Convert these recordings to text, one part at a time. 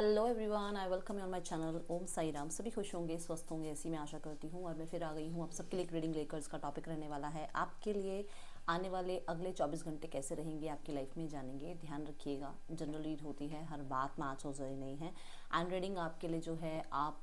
Hello everyone, I welcome you on my channel. Om Sai Ram. सभी खुश होंगे, स्वस्थ होंगे, ऐसी मैं आशा करती हूँ। और मैं फिर आ गई हूँ आप सबके लिए एक रीडिंग लेकर। इसका टॉपिक रहने वाला है आपके लिए आने वाले अगले 24 घंटे कैसे रहेंगे आपकी लाइफ में, जानेंगे। ध्यान रखिएगा, जनरल रीड होती है, हर बात मैच हो जाए नहीं है। एंड रीडिंग आपके लिए जो है आप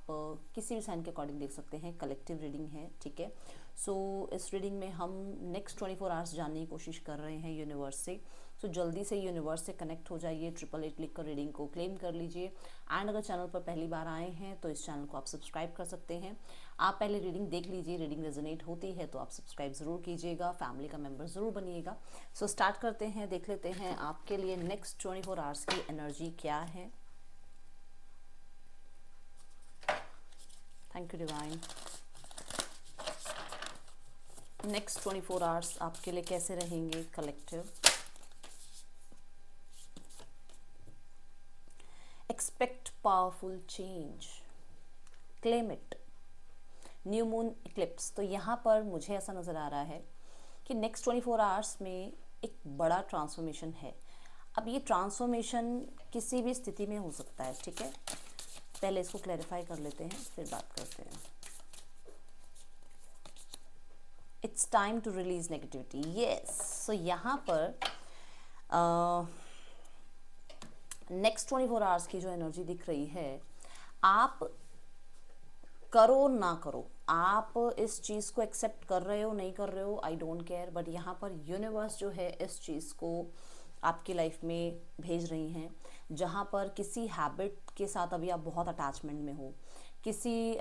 किसी भी साइन के अकॉर्डिंग देख सकते हैं, कलेक्टिव रीडिंग है, ठीक है। सो इस रीडिंग में हम नेक्स्ट 24 आवर्स जानने की कोशिश कर रहे हैं यूनिवर्स से। सो जल्दी से यूनिवर्स से कनेक्ट हो जाइए, 888 लिख कर रीडिंग को क्लेम कर लीजिए। एंड अगर चैनल पर पहली बार आए हैं तो इस चैनल को आप सब्सक्राइब कर सकते हैं। आप पहले रीडिंग देख लीजिए, रीडिंग रेजोनेट होती है तो आप सब्सक्राइब ज़रूर कीजिएगा, फैमिली का मेंबर ज़रूर बनिएगा। सो स्टार्ट करते हैं, देख लेते हैं आपके लिए नेक्स्ट 24 आवर्स की एनर्जी क्या है। Thank you divine. Next 24 hours आपके लिए कैसे रहेंगे collective. Expect powerful change, claim it. New moon Eclipse, तो यहाँ पर मुझे ऐसा नज़र आ रहा है कि नेक्स्ट 24 आवर्स में एक बड़ा ट्रांसफॉर्मेशन है। अब ये ट्रांसफॉर्मेशन किसी भी स्थिति में हो सकता है, ठीक है। पहले इसको क्लैरिफाई कर लेते हैं, फिर बात करते हैं। It's time to release negativity, yes. So यहाँ पर नेक्स्ट 24 आवर्स की जो एनर्जी दिख रही है, आप करो ना करो, आप इस चीज़ को एक्सेप्ट कर रहे हो नहीं कर रहे हो, आई डोंट केयर, बट यहाँ पर यूनिवर्स जो है इस चीज़ को आपकी लाइफ में भेज रही हैं। जहाँ पर किसी हैबिट के साथ अभी आप बहुत अटैचमेंट में हो, किसी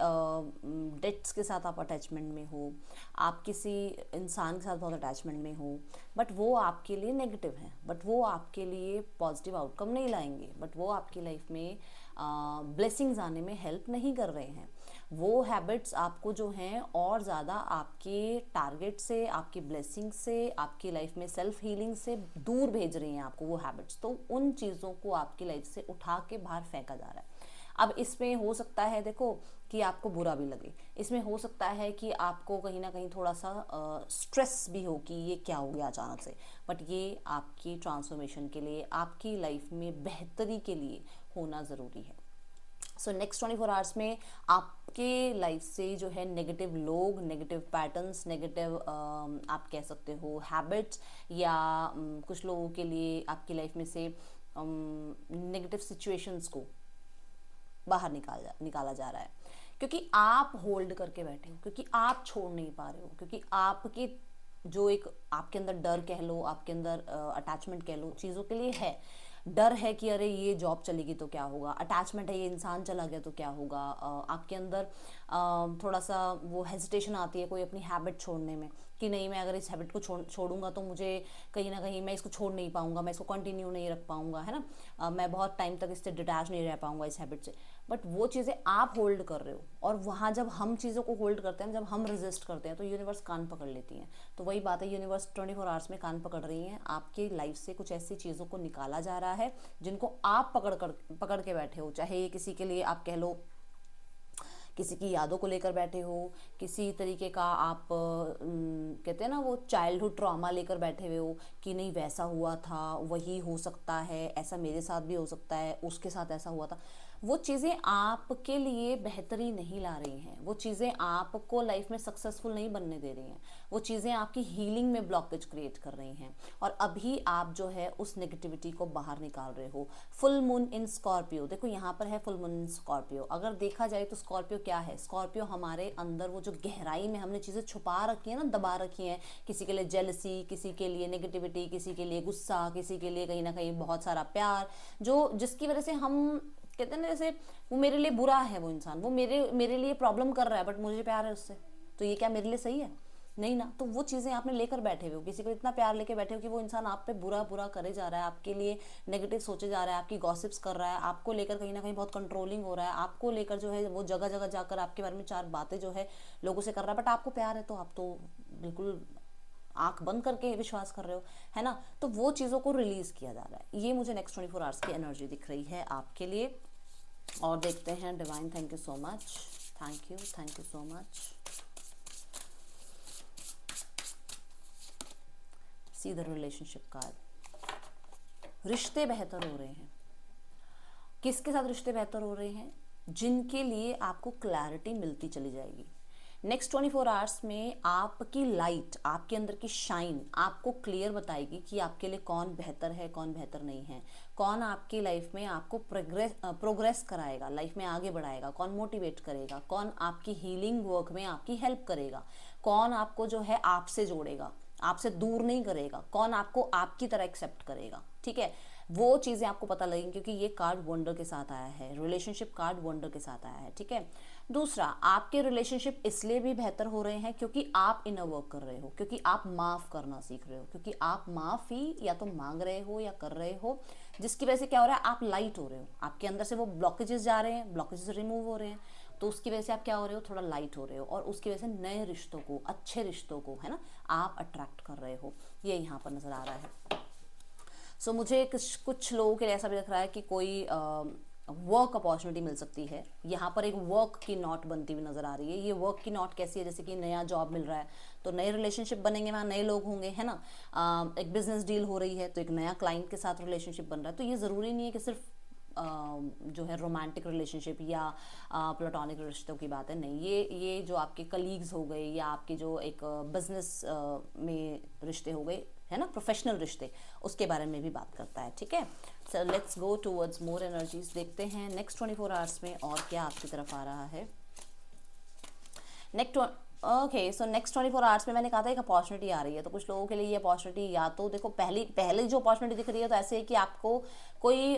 डेट्स के साथ आप अटैचमेंट में हो, आप किसी इंसान के साथ बहुत अटैचमेंट में हो, बट वो आपके लिए नेगेटिव हैं, बट वो आपके लिए पॉजिटिव आउटकम नहीं लाएंगे, बट वो आपकी लाइफ में ब्लेसिंग्स आने में हेल्प नहीं कर रहे हैं। वो हैबिट्स आपको जो हैं और ज़्यादा आपके टारगेट से, आपकी ब्लेसिंग से, आपकी लाइफ में सेल्फ हीलिंग से दूर भेज रही हैं आपको वो हैबिट्स। तो उन चीज़ों को आपकी लाइफ से उठा के बाहर फेंका जा रहा है। अब इसमें हो सकता है देखो कि आपको बुरा भी लगे, इसमें हो सकता है कि आपको कहीं ना कहीं थोड़ा सा स्ट्रेस भी हो कि ये क्या हो गया अचानक से, बट ये आपकी ट्रांसफॉर्मेशन के लिए, आपकी लाइफ में बेहतरी के लिए होना ज़रूरी है। सो नेक्स्ट 24 आवर्स में आपके लाइफ से जो है नेगेटिव लोग, नेगेटिव पैटर्न्स, नेगेटिव आप कह सकते हो हैबिट्स, या कुछ लोगों के लिए आपकी लाइफ में से नेगेटिव सिचुएशंस को बाहर निकाला जा रहा है। क्योंकि आप होल्ड करके बैठे हो, क्योंकि आप छोड़ नहीं पा रहे हो, क्योंकि आपकी जो एक आपके अंदर डर कह लो, आपके अंदर अटैचमेंट कह लो, चीज़ों के लिए है। डर है कि अरे ये जॉब चलेगी तो क्या होगा, अटैचमेंट है ये इंसान चला गया तो क्या होगा, आपके अंदर थोड़ा सा वो हेजिटेशन आती है कोई अपनी हैबिट छोड़ने में कि नहीं, मैं अगर इस हैबिट को छोड़ूंगा तो मुझे कहीं ना कहीं मैं इसको छोड़ नहीं पाऊंगा, मैं इसको कंटिन्यू नहीं रख पाऊंगा, है ना। मैं बहुत टाइम तक इससे डिटैच नहीं रह पाऊंगा इस हैबिट से। बट वो चीज़ें आप होल्ड कर रहे हो, और वहाँ जब हम चीज़ों को होल्ड करते हैं, जब हम रेजिस्ट करते हैं, तो यूनिवर्स कान पकड़ लेती हैं। तो वही बात है, यूनिवर्स 24 आवर्स में कान पकड़ रही हैं। आपकी लाइफ से कुछ ऐसी चीज़ों को निकाला जा रहा है जिनको आप पकड़ के बैठे हो। चाहे ये किसी के लिए आप कह लो किसी की यादों को लेकर बैठे हो, किसी तरीके का आप कहते हैं ना वो चाइल्डहुड ट्रॉमा लेकर बैठे हुए हो कि नहीं वैसा हुआ था, वही हो सकता है, ऐसा मेरे साथ भी हो सकता है, उसके साथ ऐसा हुआ था। वो चीज़ें आपके लिए बेहतरी नहीं ला रही हैं, वो चीज़ें आपको लाइफ में सक्सेसफुल नहीं बनने दे रही हैं, वो चीज़ें आपकी हीलिंग में ब्लॉकेज क्रिएट कर रही हैं। और अभी आप जो है उस नेगेटिविटी को बाहर निकाल रहे हो। फुल मून इन स्कॉर्पियो, देखो यहाँ पर है फुल मून इन स्कॉर्पियो। अगर देखा जाए तो स्कॉर्पियो क्या है, स्कॉर्पियो हमारे अंदर वो जो गहराई में हमने चीज़ें छुपा रखी है ना, दबा रखी हैं, किसी के लिए जेलसी, किसी के लिए नेगेटिविटी, किसी के लिए गुस्सा, किसी के लिए कहीं ना कहीं बहुत सारा प्यार, जो जिसकी वजह से हम कहते हैं ना, जैसे वो मेरे लिए बुरा है, वो इंसान वो मेरे लिए प्रॉब्लम कर रहा है, बट मुझे प्यार है उससे, तो ये क्या मेरे लिए सही है? नहीं ना। तो वो चीज़ें आपने लेकर बैठे हुए हो, किसी को इतना प्यार लेके बैठे हो कि वो इंसान आप पे बुरा बुरा करे जा रहा है, आपके लिए नेगेटिव सोचे जा रहा है, आपकी गॉसिप्स कर रहा है, आपको लेकर कहीं ना कहीं बहुत कंट्रोलिंग हो रहा है, आपको लेकर जो है वो जगह जगह जाकर आपके बारे में चार बातें जो है लोगों से कर रहा है। बट आपको प्यार है तो आप तो बिल्कुल आंख बंद करके विश्वास कर रहे हो, है ना। तो वो चीज़ों को रिलीज किया जा रहा है। ये मुझे नेक्स्ट 24 आवर्स की एनर्जी दिख रही है आपके लिए। और देखते हैं divine, thank you so much, thank you so much. See the relationship card, रिश्ते बेहतर हो रहे हैं, किसके साथ रिश्ते बेहतर हो रहे हैं? जिनके लिए आपको क्लैरिटी मिलती चली जाएगी। नेक्स्ट 24 आवर्स में आपकी लाइट, आपके अंदर की शाइन आपको क्लियर बताएगी कि आपके लिए कौन बेहतर है, कौन बेहतर नहीं है, कौन आपकी लाइफ में आपको प्रोग्रेस कराएगा, लाइफ में आगे बढ़ाएगा, कौन मोटिवेट करेगा, कौन आपकी हीलिंग वर्क में आपकी हेल्प करेगा, कौन आपको जो है आपसे जोड़ेगा, आपसे दूर नहीं करेगा, कौन आपको आपकी तरह एक्सेप्ट करेगा। ठीक है, वो चीज़ें आपको पता लगेंगी क्योंकि ये कार्ड वंडर के साथ आया है, रिलेशनशिप कार्ड वंडर के साथ आया है। ठीक है, दूसरा, आपके रिलेशनशिप इसलिए भी बेहतर हो रहे हैं क्योंकि आप इनर वर्क कर रहे हो, क्योंकि आप माफ़ करना सीख रहे हो, क्योंकि आप माफ़ी या तो मांग रहे हो या कर रहे हो, जिसकी वजह से क्या हो रहा है, आप लाइट हो रहे हो, आपके अंदर से वो ब्लॉकेजेस जा रहे हैं, ब्लॉकेजेस रिमूव हो रहे हैं, तो उसकी वजह से आप क्या हो रहे हो, थोड़ा लाइट हो रहे हो, और उसकी वजह से नए रिश्तों को, अच्छे रिश्तों को, है ना, आप अट्रैक्ट कर रहे हो। ये यहाँ पर नज़र आ रहा है। सो मुझे कुछ लोगों के लिए ऐसा भी लग रहा है कि कोई वर्क अपॉर्चुनिटी मिल सकती है। यहाँ पर एक वर्क की नोट बनती हुई नज़र आ रही है। ये वर्क की नोट कैसी है, जैसे कि नया जॉब मिल रहा है तो नए रिलेशनशिप बनेंगे, वहाँ नए लोग होंगे, है ना। एक बिजनेस डील हो रही है तो एक नया क्लाइंट के साथ रिलेशनशिप बन रहा है। तो ये ज़रूरी नहीं है कि सिर्फ जो है रोमांटिक रिलेशनशिप या प्लेटोनिक रिश्तों की बात है, नहीं, ये जो आपके कलीग्स हो गए या आपके जो एक बिजनेस में रिश्ते हो गए, है ना, प्रोफेशनल रिश्ते, उसके बारे में भी बात करता है। ठीक है, so let's go towards more energies. देखते हैं नेक्स्ट 24 आवर्स में और क्या आपकी तरफ आ रहा है। ओके, सो नेक्स्ट 24 आवर्स में मैंने कहा था एक अपॉर्चुनिटी आ रही है, तो कुछ लोगों के लिए ये अपॉर्चुनिटी, या तो देखो पहले जो अपॉर्चुनिटी दिख रही है तो ऐसे है कि आपको कोई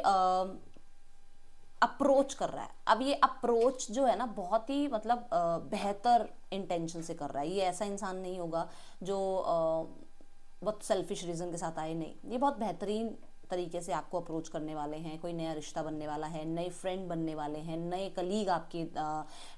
अप्रोच कर रहा है। अब ये अप्रोच जो है ना, बहुत ही मतलब बेहतर इंटेंशन से कर रहा है। ये ऐसा इंसान नहीं होगा जो बहुत सेल्फिश रीज़न के साथ आए, नहीं, ये बहुत बेहतरीन तरीके से आपको अप्रोच करने वाले हैं। कोई नया रिश्ता बनने वाला है, नए फ्रेंड बनने वाले हैं, नए कलीग आपकी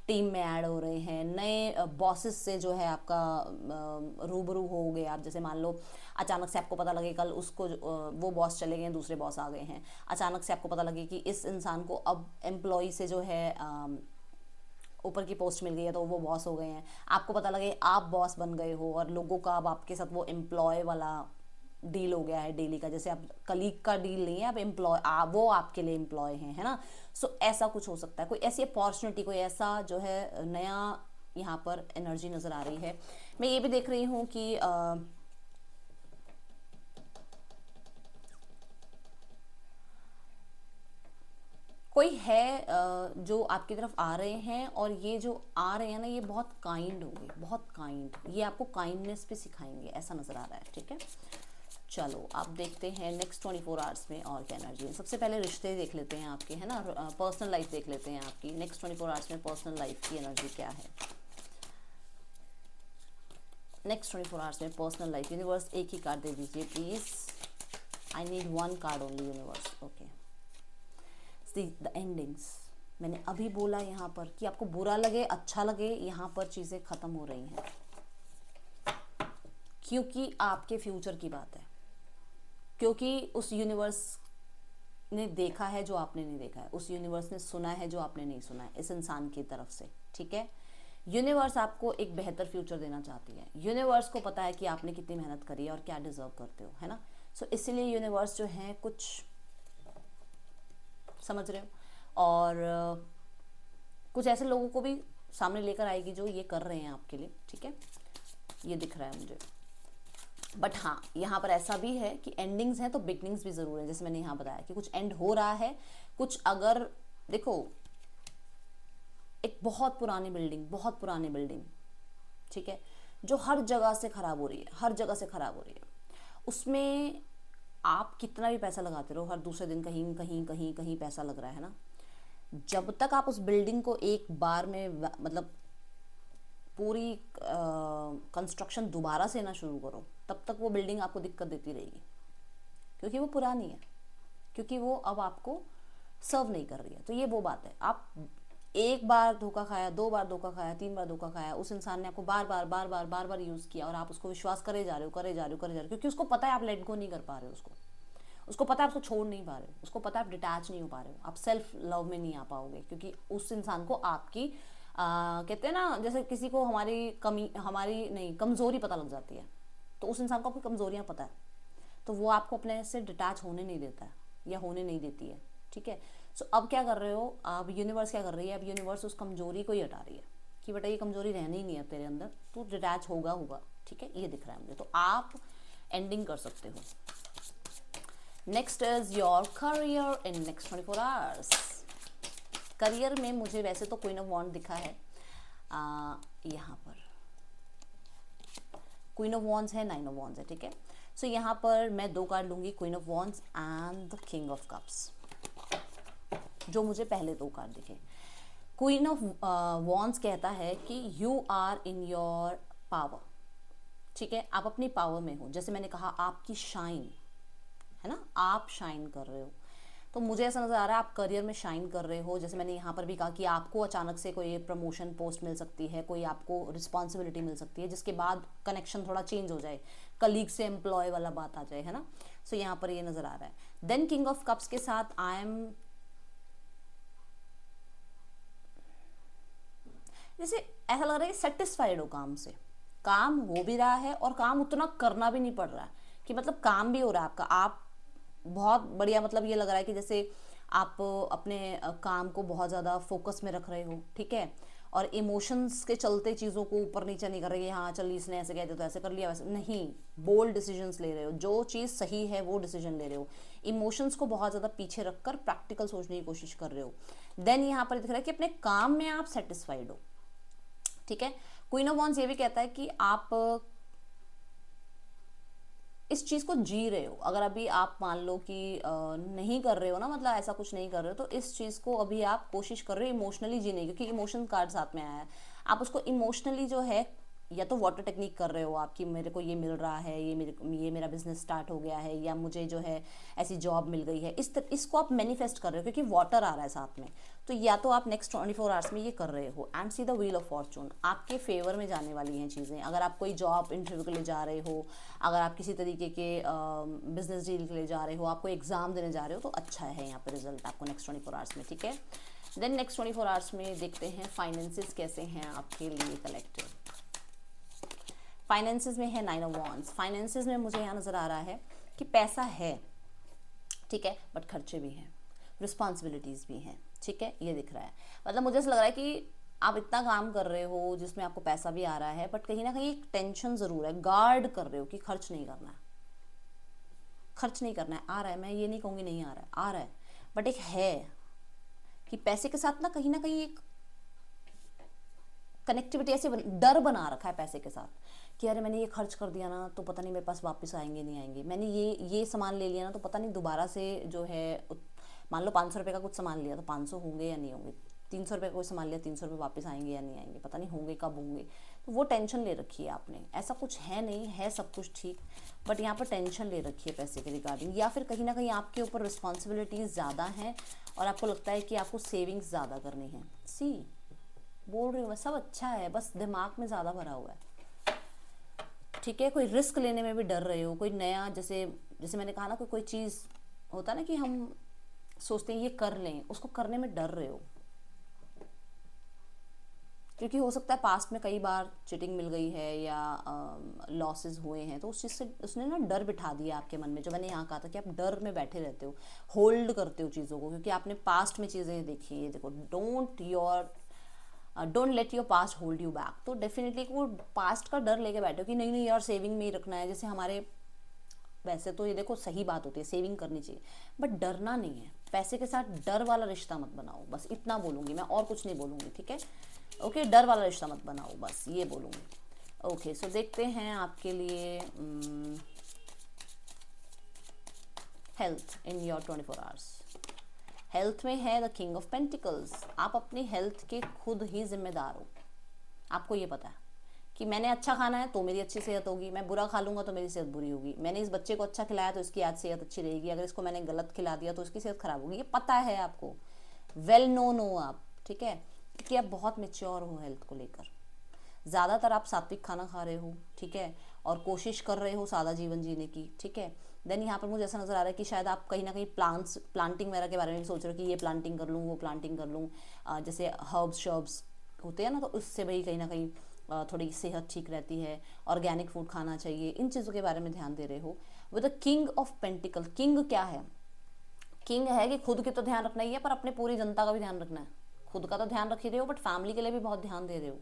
टीम में ऐड हो रहे हैं, नए बॉसेस से जो है आपका रूबरू हो गए आप। जैसे मान लो अचानक से आपको पता लगे कल उसको वो बॉस चले गए, दूसरे बॉस आ गए हैं। अचानक से आपको पता लगे कि इस इंसान को अब एम्प्लॉय से जो है ऊपर की पोस्ट मिल गई है तो वो बॉस हो गए हैं। आपको पता लगे आप बॉस बन गए हो और लोगों का अब आपके साथ वो एम्प्लॉय वाला डील हो गया है डेली का। जैसे आप कलीग का डील नहीं है, आप एम्प्लॉय, वो आपके लिए एम्प्लॉय हैं, है ना। सो ऐसा कुछ हो सकता है, कोई ऐसी अपॉर्चुनिटी, कोई ऐसा जो है नया यहाँ पर एनर्जी नज़र आ रही है। मैं ये भी देख रही हूँ कि कोई है जो आपकी तरफ आ रहे हैं, और ये जो आ रहे हैं ना, ये बहुत काइंड होंगे, बहुत काइंड, ये आपको काइंडनेस भी सिखाएंगे, ऐसा नज़र आ रहा है। ठीक है, चलो आप देखते हैं नेक्स्ट 24 आवर्स में और क्या एनर्जी है। सबसे पहले रिश्ते देख लेते हैं आपके, है ना, पर्सनल लाइफ देख लेते हैं आपकी। नेक्स्ट 24 आवर्स में पर्सनल लाइफ की एनर्जी क्या है। नेक्स्ट 24 आवर्स में पर्सनल लाइफ, यूनिवर्स एक ही कार्ड दे दीजिए please. I need one card only universe. Okay, the endings. मैंने अभी बोला यहाँ पर कि आपको बुरा लगे अच्छा लगे, यहाँ पर चीज़ें ख़त्म हो रही हैं क्योंकि आपके फ्यूचर की बात है, क्योंकि उस यूनिवर्स ने देखा है जो आपने नहीं देखा है, उस यूनिवर्स ने सुना है जो आपने नहीं सुना है इस इंसान की तरफ से। ठीक है, यूनिवर्स आपको एक बेहतर फ्यूचर देना चाहती है। यूनिवर्स को पता है कि आपने कितनी मेहनत करी है और क्या डिजर्व करते हो, है ना। सो इसीलिए यूनिवर्स जो है कुछ, समझ रहे हो, और कुछ ऐसे लोगों को भी सामने लेकर आएगी जो ये कर रहे हैं आपके लिए। ठीक है, ये दिख रहा है मुझे। बट हाँ, यहाँ पर ऐसा भी है कि एंडिंग्स हैं तो बिगनिंग्स भी ज़रूर है। जैसे मैंने यहाँ बताया कि कुछ एंड हो रहा है, कुछ, अगर देखो एक बहुत पुरानी बिल्डिंग, बहुत पुरानी बिल्डिंग, ठीक है, जो हर जगह से ख़राब हो रही है, हर जगह से ख़राब हो रही है, उसमें आप कितना भी पैसा लगाते रहो, हर दूसरे दिन कहीं कहीं कहीं कहीं पैसा लग रहा है ना। जब तक आप उस बिल्डिंग को एक बार में मतलब पूरी कंस्ट्रक्शन दोबारा से ना शुरू करो, तब तक वो बिल्डिंग आपको दिक्कत देती रहेगी, क्योंकि वो पुरानी है, क्योंकि वो अब आपको सर्व नहीं कर रही है। तो ये वो बात है, आप एक बार धोखा खाया, दो बार धोखा खाया, तीन बार धोखा खाया, उस इंसान ने आपको बार बार बार बार बार बार यूज़ किया और आप उसको विश्वास करे जा रहे हो, करे जा रहे हो, करे जा रहे हो, क्योंकि उसको पता है आप लेट गो नहीं कर पा रहे हो, उसको पता है आप उसको छोड़ नहीं पा रहे हो, उसको पता है आप डिटैच नहीं हो पा रहे हो, आप सेल्फ लव में नहीं आ पाओगे, क्योंकि उस इंसान को आपकी कहते हैं ना, जैसे किसी को हमारी कमी, हमारी नहीं, कमज़ोरी पता लग जाती है, तो उस इंसान को आपकी कमज़ोरियाँ पता है, तो वो आपको अपने से डिटैच होने नहीं देता है या होने नहीं देती है। ठीक है, सो अब क्या कर रहे हो, अब यूनिवर्स क्या कर रही है, अब यूनिवर्स उस कमजोरी को ही हटा रही है कि बेटा ये कमजोरी रहनी ही नहीं है तेरे अंदर, तू डिटैच होगा होगा, ठीक है, ये दिख रहा है मुझे। तो आप एंडिंग कर सकते हो। Next is your career in next 24 hours. Career में मुझे वैसे तो क्वीन ऑफ वॉन्ड दिखा है, यहाँ पर क्वीन ऑफ वॉन्ड्स है, 9 ऑफ वॉन्ड्स है, ठीक है। सो यहाँ पर मैं 2 कार्ड लूंगी, queen of wands and the king of cups, जो मुझे पहले 2 कार्ड दिखे। क्वीन ऑफ वॉन्ड्स कहता है कि you are in your power, ठीक है, आप अपनी पावर में हो। जैसे मैंने कहा आपकी शाइन है ना, आप शाइन कर रहे हो, तो मुझे ऐसा नज़र आ रहा है आप करियर में शाइन कर रहे हो। जैसे मैंने यहाँ पर भी कहा कि आपको अचानक से कोई प्रमोशन पोस्ट मिल सकती है, कोई आपको रिस्पॉन्सिबिलिटी मिल सकती है, जिसके बाद कनेक्शन थोड़ा चेंज हो जाए, कलीग से एम्प्लॉय वाला बात आ जाए, है ना। सो यहाँ पर ये नज़र आ रहा है। देन किंग ऑफ कप्स के साथ आई एम, जैसे ऐसा लग रहा है सेटिस्फाइड हो काम से, काम हो भी रहा है और काम उतना करना भी नहीं पड़ रहा है कि मतलब काम भी हो रहा है आपका, आप बहुत बढ़िया, मतलब ये लग रहा है कि जैसे आप अपने काम को बहुत ज़्यादा फोकस में रख रहे हो, ठीक है, और इमोशंस के चलते चीज़ों को ऊपर नीचे नहीं कर रहे हैं, हाँ चल इसने ऐसे कह दिया तो ऐसे कर लिया, वैसे नहीं, बोल्ड डिसीजंस ले रहे हो, जो चीज़ सही है वो डिसीजन ले रहे हो, इमोशंस को बहुत ज़्यादा पीछे रखकर प्रैक्टिकल सोचने की कोशिश कर रहे हो। देन यहाँ पर दिख रहा है कि अपने काम में आप सेटिस्फाइड हो, ठीक है। क्वीन ऑफ वॉन्ड्स ये भी कहता है कि आप इस चीज़ को जी रहे हो। अगर अभी आप मान लो कि नहीं कर रहे हो ना, मतलब ऐसा कुछ नहीं कर रहे हो, तो इस चीज़ को अभी आप कोशिश कर रहे हो इमोशनली जीने की, क्योंकि इमोशन कार्ड साथ में आया है। आप उसको इमोशनली जो है, या तो वाटर टेक्निक कर रहे हो आपकी, मेरे को ये मिल रहा है, ये मेरा बिजनेस स्टार्ट हो गया है, या मुझे जो है ऐसी जॉब मिल गई है, इसको आप मैनिफेस्ट कर रहे हो क्योंकि वाटर आ रहा है साथ में। तो या तो आप नेक्स्ट 24 आवर्स में ये कर रहे हो। And see the wheel of Fortune, आपके फेवर में जाने वाली हैं चीज़ें। अगर आप कोई जॉब इंटरव्यू के लिए जा रहे हो, अगर आप किसी तरीके के बिजनेस डील के लिए जा रहे हो, आप कोई एग्जाम देने जा रहे हो, तो अच्छा है यहाँ पर रिजल्ट आपको नेक्स्ट 24 आवर्स में, ठीक है। देन नेक्स्ट 24 आवर्स में देखते हैं फाइनेंसेस कैसे हैं आपके लिए कलेक्टिव। फाइनेंसेस में है 9 ऑफ वॉन्ड्स। फाइनेंसेस में मुझे यहाँ नज़र आ रहा है कि पैसा है, ठीक है, बट खर्चे भी हैं, रिस्पॉन्सिबिलिटीज़ भी हैं, ठीक है, ये दिख रहा है। मतलब मुझे ऐसा लग रहा है कि आप इतना काम कर रहे हो जिसमें आपको पैसा भी आ रहा है, बट कहीं ना कहीं एक टेंशन ज़रूर है, गार्ड कर रहे हो कि खर्च नहीं करना है, खर्च नहीं करना है। आ रहा है, मैं ये नहीं कहूँगी नहीं आ रहा है, आ रहा है, बट एक है कि पैसे के साथ ना कहीं एक कनेक्टिविटी, ऐसे डर बना रखा है पैसे के साथ कि अरे मैंने ये खर्च कर दिया ना तो पता नहीं मेरे पास वापस आएंगे नहीं आएंगे, मैंने ये सामान ले लिया ना तो पता नहीं दोबारा से जो है, मान लो 500 रुपये का कुछ सामान लिया तो 500 होंगे या नहीं होंगे, 300 रुपये का कोई सामान लिया 300 रुपये वापस आएंगे या नहीं आएंगे, पता नहीं होंगे कब होंगे। तो वो टेंशन ले रखी है आपने। ऐसा कुछ है नहीं, है सब कुछ ठीक, बट यहाँ पर टेंशन ले रखी है पैसे के रिगार्डिंग, या फिर कहीं ना कहीं आपके ऊपर रिस्पॉन्सिबिलिटीज़ ज़्यादा हैं और आपको लगता है कि आपको सेविंग्स ज़्यादा करनी है। सी बोल रही हूँ मैं, सब अच्छा है, बस दिमाग में ज़्यादा भरा हुआ है, ठीक है। कोई रिस्क लेने में भी डर रहे हो, कोई नया, जैसे मैंने कहा ना, कोई चीज़ होता है ना कि हम सोचते हैं ये कर लें, उसको करने में डर रहे हो, क्योंकि हो सकता है पास्ट में कई बार चीटिंग मिल गई है या लॉसेस हुए हैं, तो उस चीज़ से उसने ना डर बिठा दिया आपके मन में। जो मैंने यहाँ कहा था कि आप डर में बैठे रहते हो, होल्ड करते हो चीज़ों को, क्योंकि आपने पास्ट में चीज़ें देखी है। देखो, don't let your past hold you back. तो डेफिनेटली वो पास्ट का डर लेके बैठे हो कि नहीं यार सेविंग में ही रखना है। जैसे हमारे, वैसे तो ये देखो सही बात होती है, सेविंग करनी चाहिए, बट डरना नहीं है। पैसे के साथ डर वाला रिश्ता मत बनाओ, बस इतना बोलूँगी मैं, और कुछ नहीं बोलूँगी, ठीक है। ओके, डर वाला रिश्ता मत बनाओ, बस ये बोलूँगी। ओके, सो देखते हैं आपके लिए health in your 24 hours. Health में है द किंग ऑफ पेंटिकल्स। आप अपनी हेल्थ के खुद ही जिम्मेदार हो। आपको ये पता है कि मैंने अच्छा खाना है तो मेरी अच्छी सेहत होगी, मैं बुरा खा लूँगा तो मेरी सेहत बुरी होगी, मैंने इस बच्चे को अच्छा खिलाया तो इसकी आज सेहत अच्छी रहेगी, अगर इसको मैंने गलत खिला दिया तो इसकी सेहत खराब होगी। ये पता है आपको, वेल नोन हो आप, ठीक है, क्योंकि आप बहुत मेच्योर हो हेल्थ को लेकर। ज़्यादातर आप सात्विक खाना खा रहे हो, ठीक है, और कोशिश कर रहे हो सादा जीवन जीने की, ठीक है। देन यहाँ पर मुझे ऐसा नज़र आ रहा है कि शायद आप कहीं ना कहीं प्लांटिंग वगैरह के बारे में भी सोच रहे हो कि ये प्लांटिंग कर लूँ, वो प्लांटिंग कर लूँ, जैसे हर्ब्स शर्ब्स होते हैं ना, तो उससे भाई कहीं ना कहीं थोड़ी सेहत ठीक रहती है, ऑर्गेनिक फूड खाना चाहिए, इन चीज़ों के बारे में ध्यान दे रहे हो। With the king of pentacle, king क्या है? किंग है कि खुद के तो ध्यान रखना ही है, पर अपने पूरी जनता का भी ध्यान रखना है। खुद का तो ध्यान रख ही रहे हो, बट फैमिली के लिए भी बहुत ध्यान दे रहे हो।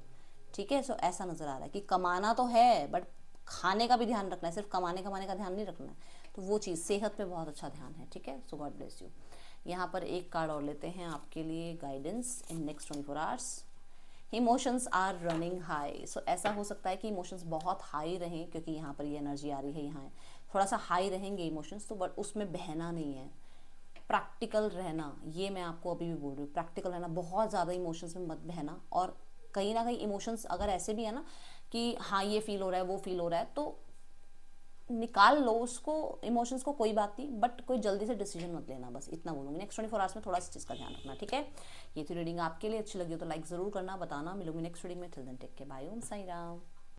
ठीक है, सो ऐसा नजर आ रहा है कि कमाना तो है, बट खाने का भी ध्यान रखना है, सिर्फ कमाने कमाने का ध्यान नहीं रखना है। तो वो चीज़, सेहत पे बहुत अच्छा ध्यान है। ठीक है, सो गॉड ब्लेस यू। यहाँ पर एक कार्ड और लेते हैं आपके लिए, guidance in next 24 hours. Emotions are running high. So ऐसा हो सकता है कि इमोशंस बहुत हाई रहें, क्योंकि यहाँ पर ये एनर्जी आ रही है, यहाँ थोड़ा सा हाई रहेंगे इमोशंस, तो बट उसमें बहना नहीं है। प्रैक्टिकल रहना, ये मैं आपको अभी भी बोल रही हूँ, प्रैक्टिकल रहना, बहुत ज़्यादा इमोशंस में मत बहना। और कहीं ना कहीं इमोशंस अगर ऐसे भी है ना कि हाँ ये फील हो रहा है, वो फील हो रहा है, तो निकाल लो उसको, इमोशंस को, कोई बात नहीं, बट कोई जल्दी से डिसीजन मत लेना, बस इतना बोलूँगी। नेक्स्ट 24 आवर्स में थोड़ा सा चीज़ का ध्यान रखना। ठीक है, ये थी रीडिंग आपके लिए। अच्छी लगी हो तो लाइक ज़रूर करना, बताना। मिलूंगी नेक्स्ट रीडिंग में। Till then take care, bye, Om Sai Ram.